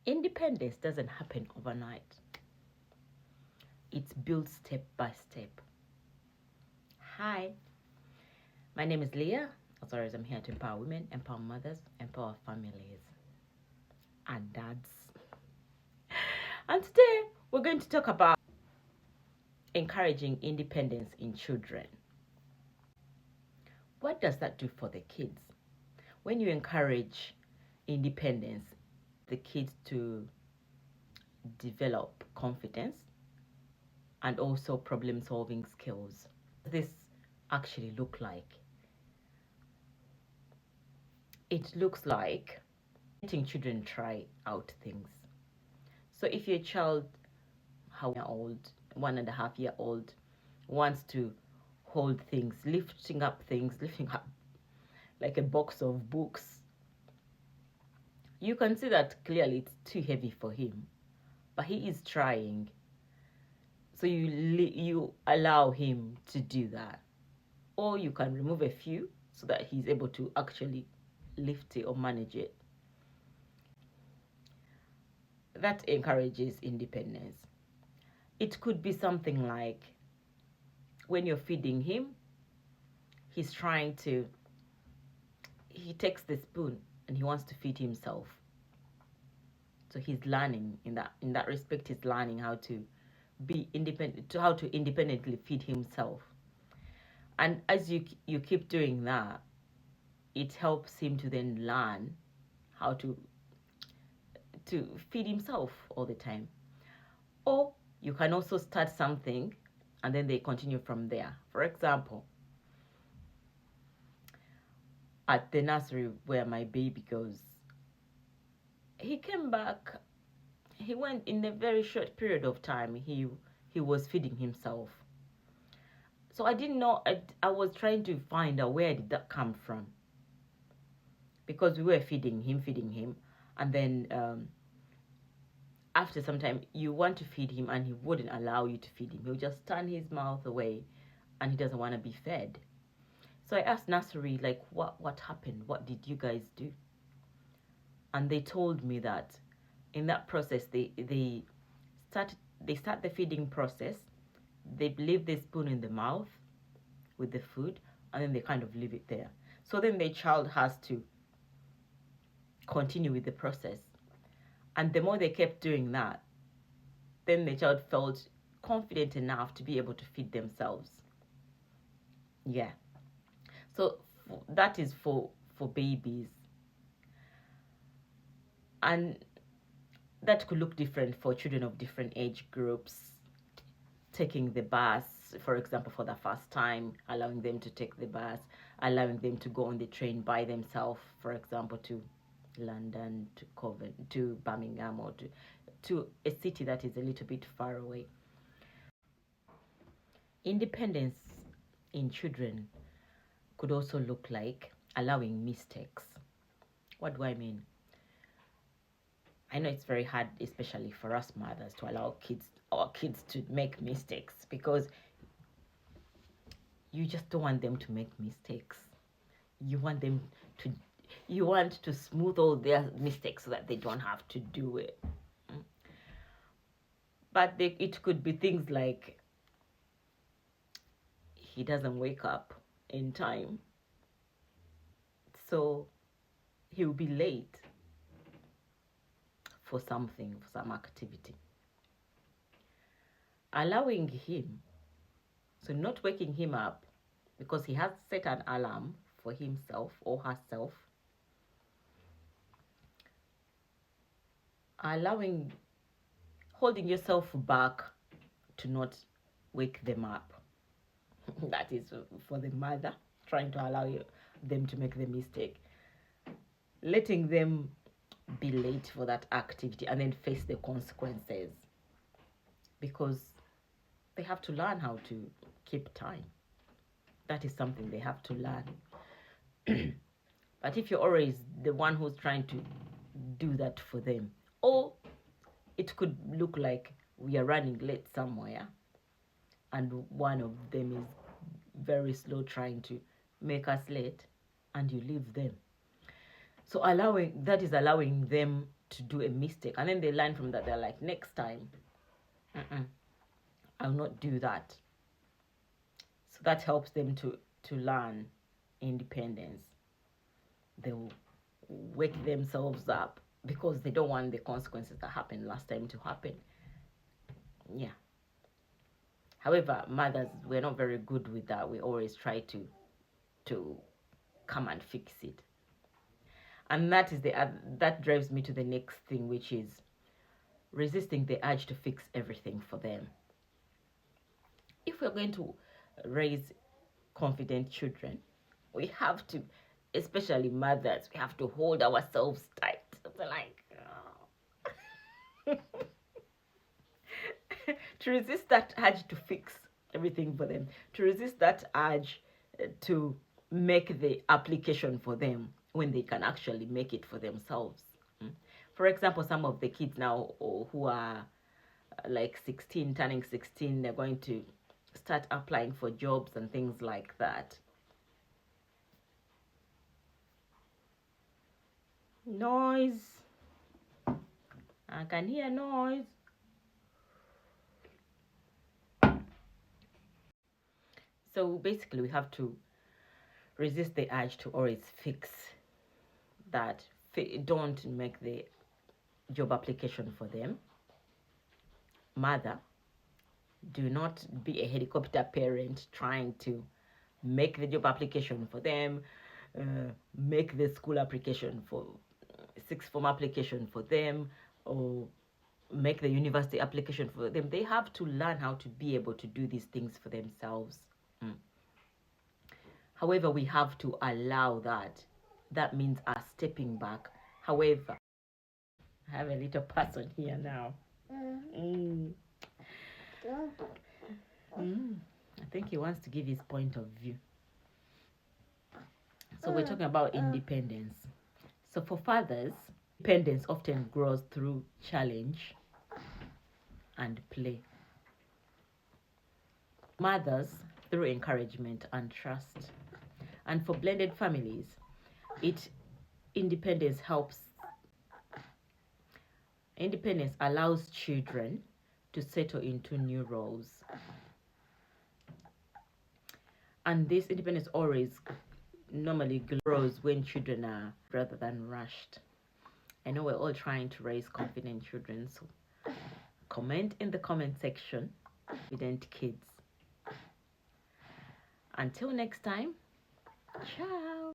Independence doesn't happen overnight. It's built step by step. Hi, my name is Leah. As always, I'm here to empower women, empower mothers, empower families and dads. And today we're going to talk about encouraging independence in children. What does that do for the kids? When you encourage independence, the kids to develop confidence and also problem solving skills. This actually look like? It looks like letting children try out things. So if your child, how old, 1.5 year old, wants to hold things, lifting up like a box of books, you can see that clearly it's too heavy for him, but he is trying. So you allow him to do that, or you can remove a few so that he's able to actually lift it or manage it. That encourages independence. It could be something like when you're feeding him, he takes the spoon and he wants to feed himself. So he's learning in that respect. He's learning how to be independent, how to independently feed himself. And as you keep doing that, it helps him to then learn how to feed himself all the time. Or you can also start something and then they continue from there. For example, at the nursery where my baby goes, he came back, he went in a very short period of time, he was feeding himself. So I didn't know, I was trying to find out where did that come from, because we were feeding him, and then after some time you want to feed him and he wouldn't allow you to feed him. He'll just turn his mouth away and he doesn't want to be fed. So I asked nursery, like, what happened? What did you guys do? And they told me that in that process they start the feeding process. They leave the spoon in the mouth with the food and then they kind of leave it there. So then the child has to continue with the process. And the more they kept doing that, then the child felt confident enough to be able to feed themselves. Yeah. So that is for babies. And that could look different for children of different age groups. Taking the bus, for example, for the first time, allowing them to take the bus, allowing them to go on the train by themselves, for example, to London, to Covent, to Birmingham, or to a city that is a little bit far away. Independence in children could also look like allowing mistakes. What do I mean? I know it's very hard, especially for us mothers, to allow our kids to make mistakes, because you just don't want them to make mistakes. You want to smooth all their mistakes so that they don't have to do it. But it could be things like he doesn't wake up in time, so he'll be late for some activity. Allowing him, so not waking him up because he has set an alarm for himself or herself. Holding yourself back to not wake them up. That is for the mother, trying to allow them to make the mistake. Letting them be late for that activity and then face the consequences, because they have to learn how to keep time. That is something they have to learn. But if you're always the one who's trying to do that for them, or it could look like we are running late somewhere and one of them is very slow trying to make us late and you leave them. So allowing them to do a mistake, and then they learn from that. They're like, next time, I'll not do that. So that helps them to learn independence. They'll wake themselves up because they don't want the consequences that happened last time to happen. Yeah. However, mothers, we're not very good with that. We always try to come and fix it. And that drives me to the next thing, which is resisting the urge to fix everything for them. If we're going to raise confident children, we have to, especially mothers, we have to hold ourselves tight. We're like, to resist that urge to fix everything for them, to resist that urge to make the application for them when they can actually make it for themselves. For example, some of the kids now who are like 16, turning 16, they're going to start applying for jobs and things like that. Noise. I can hear noise. So basically, we have to resist the urge to always fix that. Don't make the job application for them. Mother, do not be a helicopter parent trying to make the job application for them, make the school application for sixth form application for them, or make the university application for them. They have to learn how to be able to do these things for themselves. However, we have to allow that. That means us stepping back. However, I have a little person here now. I think he wants to give his point of view. So we're talking about independence. So for fathers, independence often grows through challenge and play. Mothers, through encouragement and trust. And for blended families, independence allows children to settle into new roles. And this independence normally grows when children are rather than rushed. I know we're all trying to raise confident children, so comment in the comment section, confident kids. Until next time, ciao.